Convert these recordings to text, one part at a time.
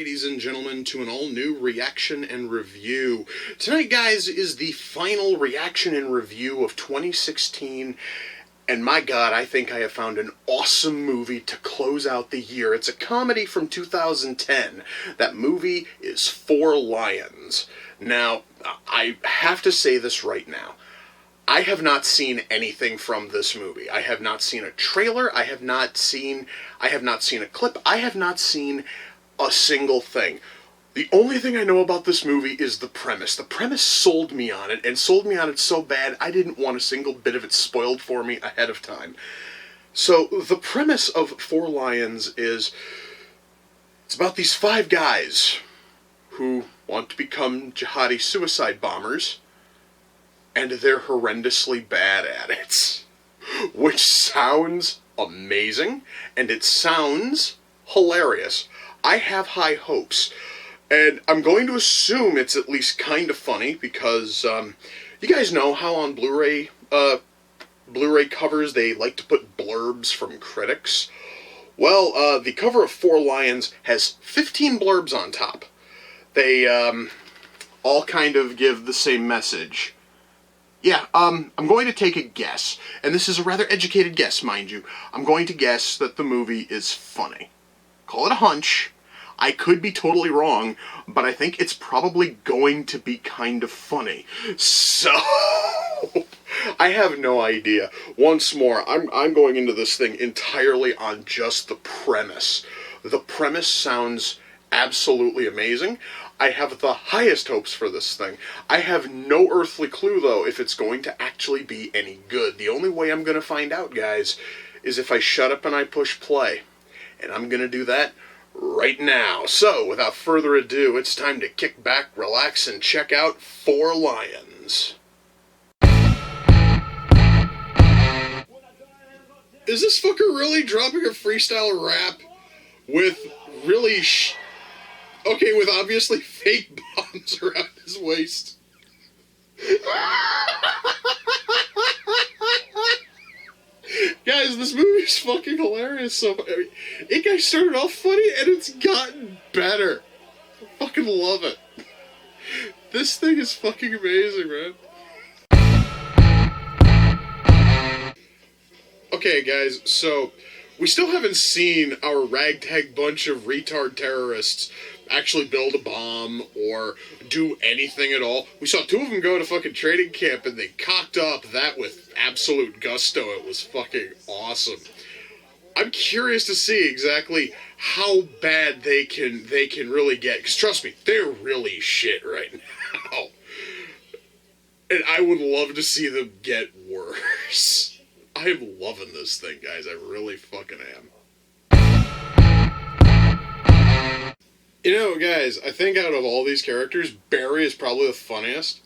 ladies and gentlemen, to an all-new reaction and review. Tonight, guys, is the final reaction and review of 2016, and my God, I think I have found an awesome movie to close out the year. It's a comedy from 2010. That movie is Four Lions. Now, I have to say this right now. I have not seen anything from this movie. I have not seen a trailer. I have not seen a clip. I have not seen a single thing. The only thing I know about this movie is the premise. The premise sold me on it, and sold me on it so bad I didn't want a single bit of it spoiled for me ahead of time. So the premise of Four Lions is, it's about these five guys who want to become jihadi suicide bombers, and they're horrendously bad at it. Which sounds amazing, and it sounds hilarious. I have high hopes, and I'm going to assume it's at least kind of funny, because you guys know how on Blu-ray covers they like to put blurbs from critics? Well, the cover of Four Lions has 15 blurbs on top. They all kind of give the same message. Yeah, I'm going to take a guess, and this is a rather educated guess, mind you. I'm going to guess that the movie is funny. Call it a hunch. I could be totally wrong, but I think it's probably going to be kind of funny. So, I have no idea. Once more, I'm going into this thing entirely on just the premise. The premise sounds absolutely amazing. I have the highest hopes for this thing. I have no earthly clue, though, if it's going to actually be any good. The only way I'm going to find out, guys, is if I shut up and I push play. And I'm going to do that right now. So, without further ado, it's time to kick back, relax, and check out Four Lions. Is this fucker really dropping a freestyle rap with really okay, with obviously fake bombs around his waist? Guys, this movie's fucking hilarious. So, it guys started off funny, and it's gotten better. I fucking love it. This thing is fucking amazing, man. Okay, guys, so we still haven't seen our ragtag bunch of retard terrorists actually build a bomb or do anything at all. We saw two of them go to fucking training camp, and they cocked up that with absolute gusto. It was fucking awesome. I'm curious to see exactly how bad they can really get, because trust me, they're really shit right now. And I would love to see them get worse. I am loving this thing, guys. I really fucking am. You know, guys, I think out of all these characters, Barry is probably the funniest,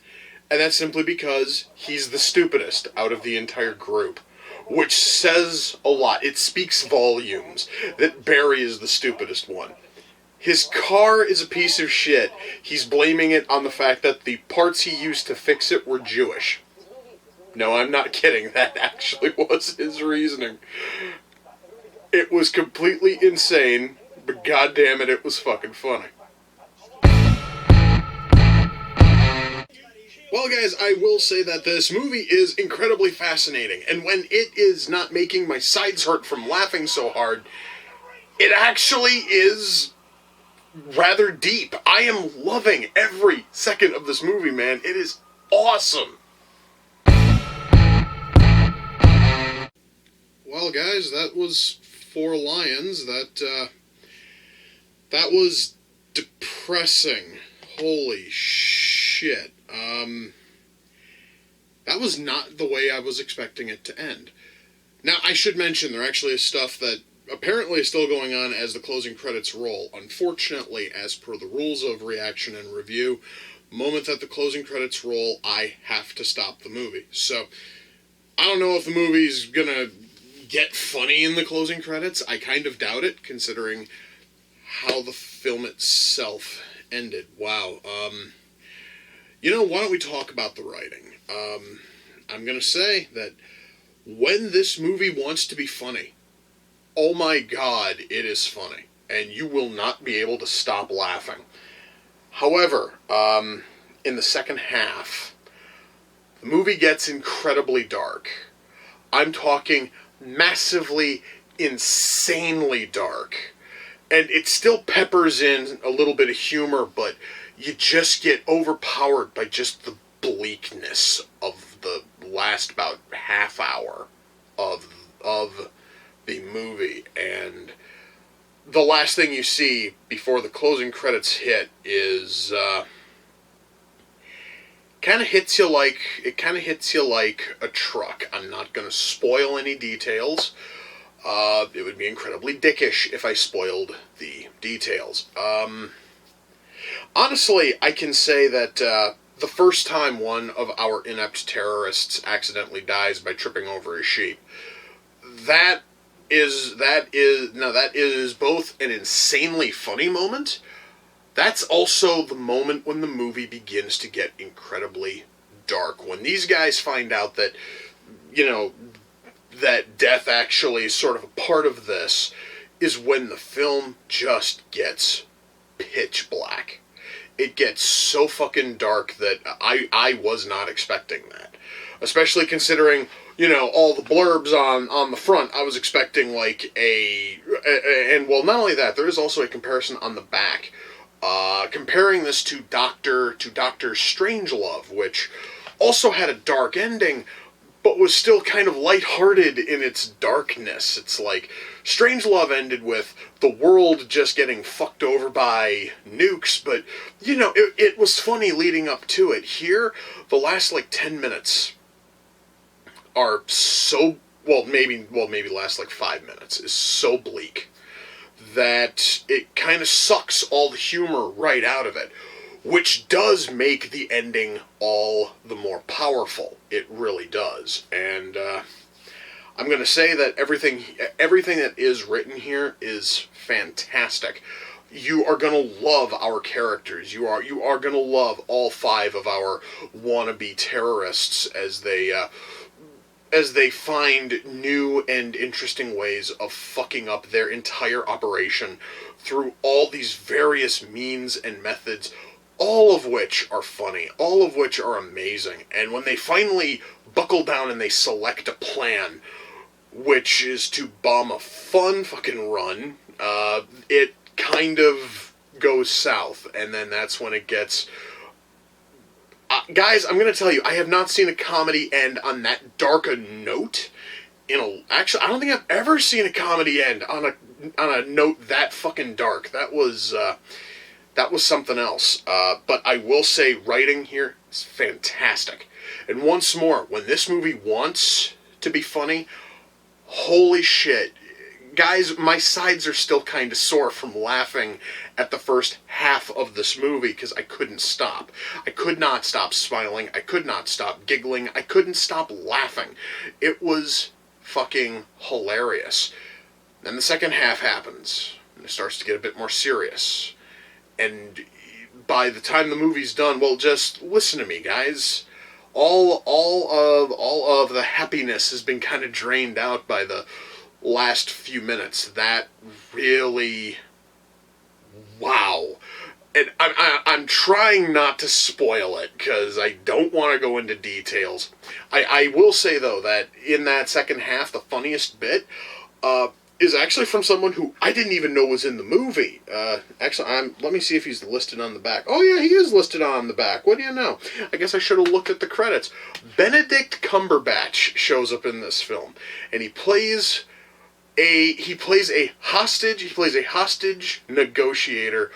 and that's simply because he's the stupidest out of the entire group, which says a lot. It speaks volumes that Barry is the stupidest one. His car is a piece of shit. He's blaming it on the fact that the parts he used to fix it were Jewish. No, I'm not kidding. That actually was his reasoning. It was completely insane, but goddammit, it was fucking funny. Well, guys, I will say that this movie is incredibly fascinating, and when it is not making my sides hurt from laughing so hard, it actually is rather deep. I am loving every second of this movie, man. It is awesome. Well, guys, that was Four Lions. That was depressing. Holy shit. That was not the way I was expecting it to end. Now, I should mention there actually is stuff that apparently is still going on as the closing credits roll. Unfortunately, as per the rules of reaction and review, the moment that the closing credits roll, I have to stop the movie. So, I don't know if the movie's gonna get funny in the closing credits. I kind of doubt it, considering how the film itself ended. Wow. You know, why don't we talk about the writing? I'm gonna say that when this movie wants to be funny, oh my God, it is funny. and you will not be able to stop laughing. However, in the second half, the movie gets incredibly dark. I'm talking massively, insanely dark. And it still peppers in a little bit of humor, but you just get overpowered by just the bleakness of the last about half hour of the movie. And the last thing you see before the closing credits hit is kind of hits you like a truck. I'm not going to spoil any details. It would be incredibly dickish if I spoiled the details. Honestly, I can say that the first time one of our inept terrorists accidentally dies by tripping over a sheep, that is both an insanely funny moment. That's also the moment when the movie begins to get incredibly dark. When these guys find out that, that death actually is sort of a part of this, is when the film just gets pitch black. It gets so fucking dark that I was not expecting that. Especially considering, all the blurbs on the front. I was expecting and not only that, there is also a comparison on the back. Comparing this to Doctor Strangelove, which also had a dark ending, but was still kind of lighthearted in its darkness. It's like Strangelove ended with the world just getting fucked over by nukes, but it was funny leading up to it. Here, the last 10 minutes are so maybe last 5 minutes is so bleak that it kind of sucks all the humor right out of it, which does make the ending all the more powerful. It really does. And I'm going to say that everything that is written here is fantastic. You are going to love our characters. You are going to love all 5 of our wannabe terrorists as they find new and interesting ways of fucking up their entire operation through all these various means and methods, all of which are funny, all of which are amazing. And when they finally buckle down and they select a plan, which is to bomb a fun fucking run, it kind of goes south, and then that's when it gets... guys, I'm going to tell you, I have not seen a comedy end on that dark a note actually, I don't think I've ever seen a comedy end on a note that fucking dark. That was something else. But I will say, writing here is fantastic. And once more, when this movie wants to be funny, holy shit. Guys, my sides are still kind of sore from laughing at the first half of this movie because I couldn't stop. I could not stop smiling. I could not stop giggling. I couldn't stop laughing. It was fucking hilarious. Then the second half happens, and it starts to get a bit more serious. And by the time the movie's done, well, just listen to me, guys. All of the happiness has been kind of drained out by the last few minutes. That really, wow. And I'm trying not to spoil it because I don't want to go into details. I will say though that in that second half, the funniest bit is actually from someone who I didn't even know was in the movie. Actually, let me see if he's listed on the back. Oh yeah, he is listed on the back. What do you know? I guess I should have looked at the credits. Benedict Cumberbatch shows up in this film, and he plays a hostage negotiator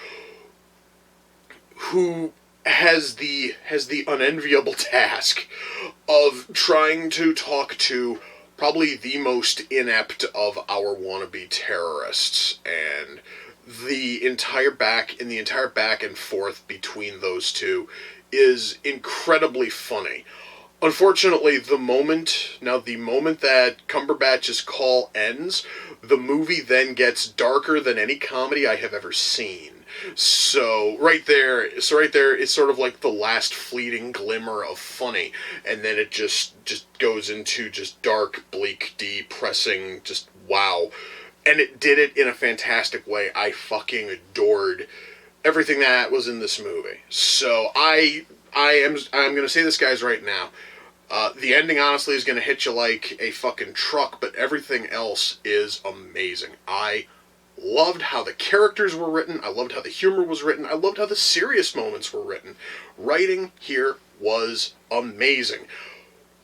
who has the unenviable task of trying to talk to probably the most inept of our wannabe terrorists, and the entire back and forth between those two is incredibly funny. Unfortunately, the moment that Cumberbatch's call ends, the movie then gets darker than any comedy I have ever seen. So right there, it's sort of like the last fleeting glimmer of funny, and then it just goes into just dark, bleak, depressing, just wow. and it did it in a fantastic way. I fucking adored everything that was in this movie. So I'm going to say this, guys, right now. The ending, honestly, is going to hit you like a fucking truck, but everything else is amazing. I loved how the characters were written. I loved how the humor was written. I loved how the serious moments were written. Writing here was amazing.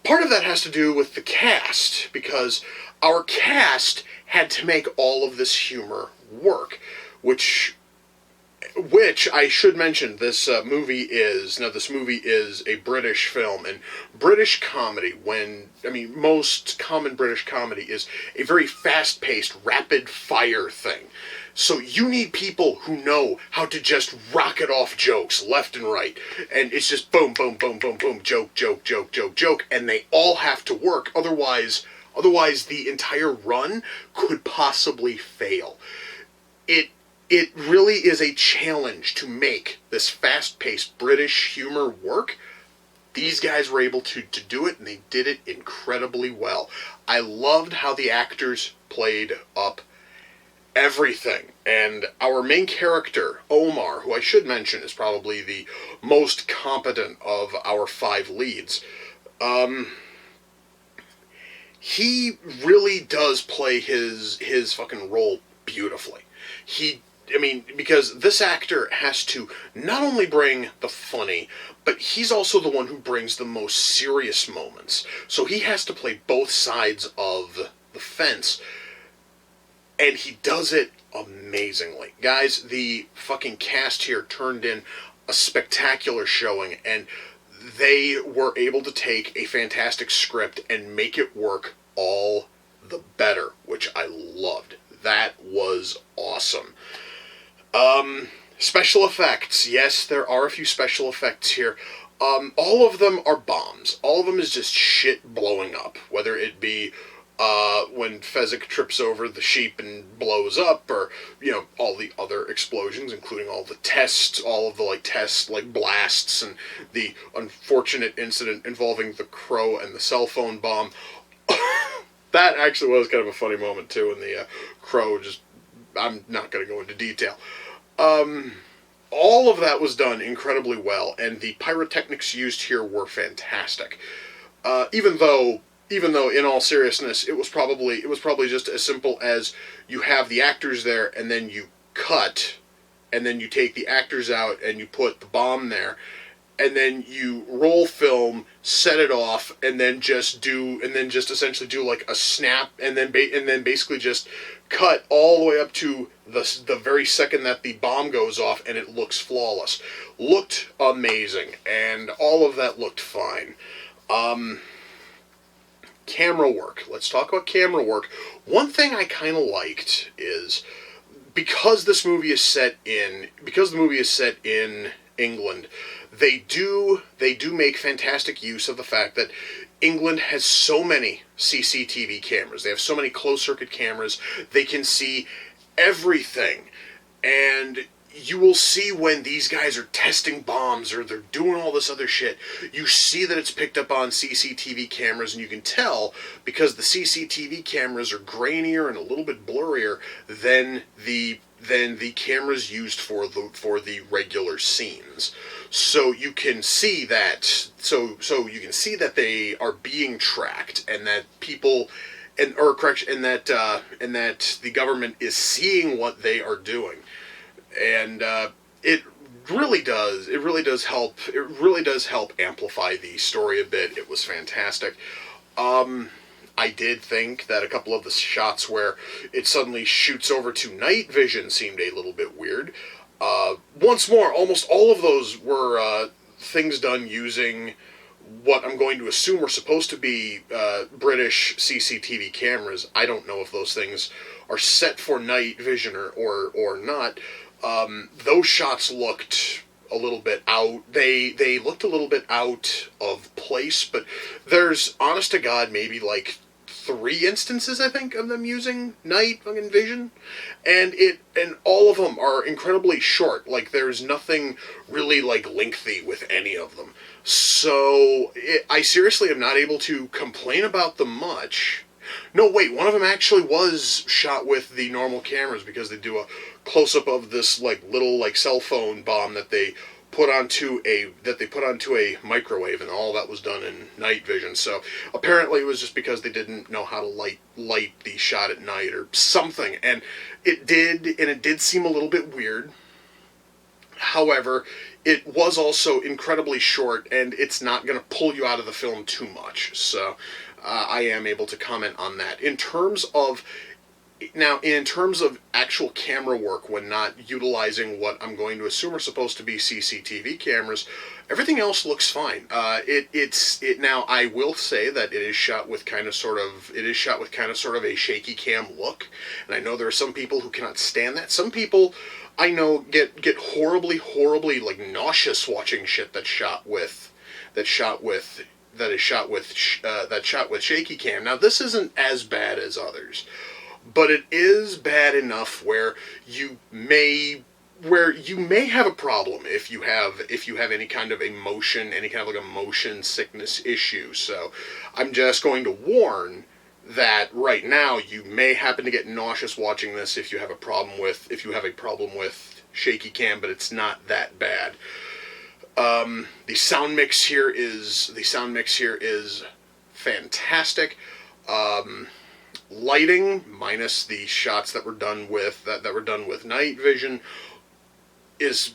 Part of that has to do with the cast, because our cast had to make all of this humor work, which I should mention, this movie is a British film, and British comedy, most common British comedy is a very fast-paced, rapid-fire thing. So you need people who know how to just rocket off jokes left and right, and it's just boom, boom, boom, boom, boom, joke, joke, joke, joke, joke, and they all have to work, otherwise the entire run could possibly fail. It really is a challenge to make this fast-paced British humor work. These guys were able to do it, and they did it incredibly well. I loved how the actors played up everything. And our main character, Omar, who I should mention is probably the most competent of our 5 leads, he really does play his fucking role beautifully. Because this actor has to not only bring the funny, but he's also the one who brings the most serious moments. So he has to play both sides of the fence, and he does it amazingly. Guys, the fucking cast here turned in a spectacular showing, and they were able to take a fantastic script and make it work all the better, which I loved. That was awesome. Special effects. Yes, there are a few special effects here. All of them are bombs. All of them is just shit blowing up. Whether it be when Fezzik trips over the sheep and blows up, or, all the other explosions, including all the tests, all of the blasts, and the unfortunate incident involving the crow and the cell phone bomb. That actually was kind of a funny moment, too, when the crow I'm not going to go into detail. All of that was done incredibly well, and the pyrotechnics used here were fantastic. Even though, in all seriousness, it was probably just as simple as you have the actors there, and then you cut, and then you take the actors out, and you put the bomb there, and then you roll film, set it off, and then just essentially do like a snap, and then basically just cut all the way up to the very second that the bomb goes off, and it looks flawless. Looked amazing, and all of that looked fine. Camera work. Let's talk about camera work. One thing I kind of liked is, because the movie is set in England, they do make fantastic use of the fact that England has so many CCTV cameras. They have so many closed-circuit cameras. They can see everything. And you will see when these guys are testing bombs or they're doing all this other shit, you see that it's picked up on CCTV cameras, and you can tell because the CCTV cameras are grainier and a little bit blurrier than the cameras used for the regular scenes. So you can see that. So you can see that they are being tracked, and that and that the government is seeing what they are doing, and it really does help amplify the story a bit. It was fantastic. I did think that a couple of the shots where it suddenly shoots over to night vision seemed a little bit weird. Once more, almost all of those were things done using what I'm going to assume are supposed to be British CCTV cameras. I don't know if those things are set for night vision or not. Those shots looked a little bit out. They looked a little bit out of place, but there's, honest to God, maybe like 3 instances, I think, of them using night fucking vision, and all of them are incredibly short. Like, there's nothing really lengthy with any of them. So I seriously am not able to complain about them much. No, wait, one of them actually was shot with the normal cameras because they do a close-up of this, like, little, like, cell phone bomb that they put onto a microwave, and all that was done in night vision. So apparently it was just because they didn't know how to light the shot at night or something, and it did seem a little bit weird. However, it was also incredibly short, and it's not going to pull you out of the film too much. So I am able to comment on that. In terms of actual camera work, when not utilizing what I'm going to assume are supposed to be CCTV cameras, everything else looks fine. Now I will say that it is shot with kind of sort of a shaky cam look, and I know there are some people who cannot stand that. Some people I know get horribly like nauseous watching shit that's shot with shaky cam. Now this isn't as bad as others, but it is bad enough where you may have a problem if you have any kind of a motion sickness issue. So I'm just going to warn that right now you may happen to get nauseous watching this if you have a problem with shaky cam, but it's not that bad. The sound mix here is fantastic. Lighting, minus the shots that were done with night vision, is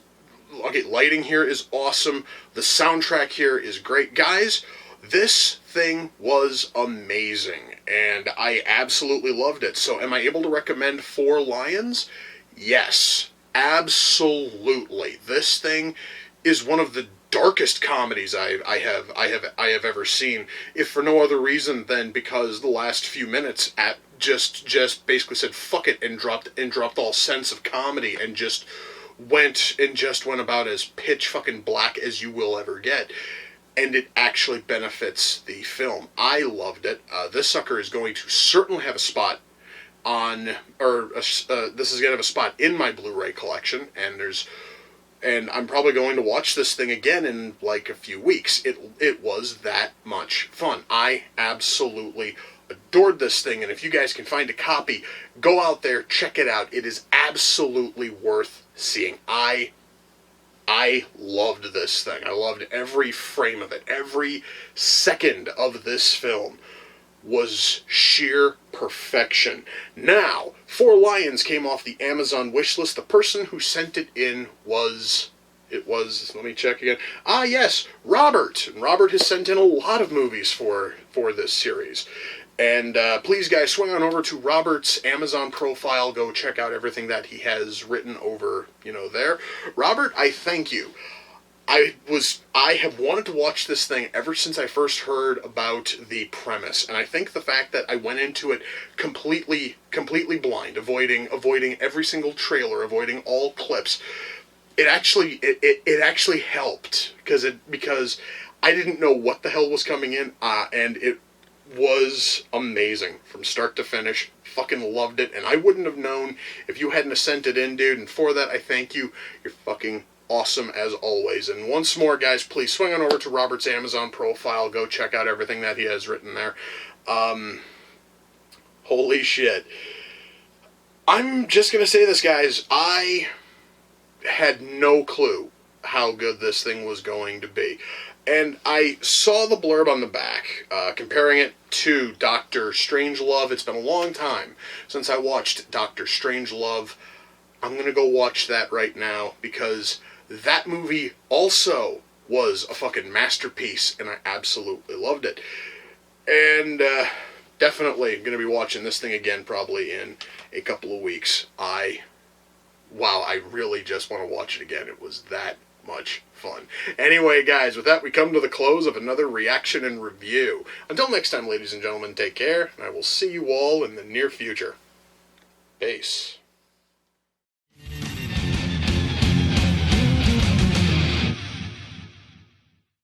okay. Lighting here is awesome. The soundtrack here is great, guys. This thing was amazing, and I absolutely loved it. So, am I able to recommend Four Lions? Yes, absolutely. This thing is one of the darkest comedies I have ever seen, if for no other reason than because the last few minutes just basically said fuck it and dropped all sense of comedy and just went about as pitch fucking black as you will ever get. And it actually benefits the film. I loved it. This sucker is going to certainly have a spot this is going to have a spot in my Blu-ray collection, and I'm probably going to watch this thing again in like a few weeks. It was that much fun. I absolutely adored this thing, and if you guys can find a copy, go out there, check it out. It is absolutely worth seeing. I loved this thing. I loved every frame of it. Every second of this film was sheer perfection. Now, Four Lions came off the Amazon wishlist. The person who sent it in was, let me check again. Ah, yes, Robert. And Robert has sent in a lot of movies for this series. And please, guys, swing on over to Robert's Amazon profile. Go check out everything that he has written over, there. Robert, I thank you. I have wanted to watch this thing ever since I first heard about the premise, and I think the fact that I went into it completely blind, avoiding every single trailer, avoiding all clips, it actually helped because I didn't know what the hell was coming in, and it was amazing from start to finish. Fucking loved it, and I wouldn't have known if you hadn't sent it in, dude. And for that, I thank you. You're fucking awesome as always. And once more, guys, please swing on over to Robert's Amazon profile. Go check out everything that he has written there. Holy shit. I'm just gonna say this, guys. I had no clue how good this thing was going to be. And I saw the blurb on the back, comparing it to Dr. Strangelove. It's been a long time since I watched Dr. Strangelove. I'm going to go watch that right now because that movie also was a fucking masterpiece, and I absolutely loved it. And definitely going to be watching this thing again probably in a couple of weeks. I really just want to watch it again. It was that much fun. Anyway, guys, with that, we come to the close of another reaction and review. Until next time, ladies and gentlemen, take care, and I will see you all in the near future. Peace.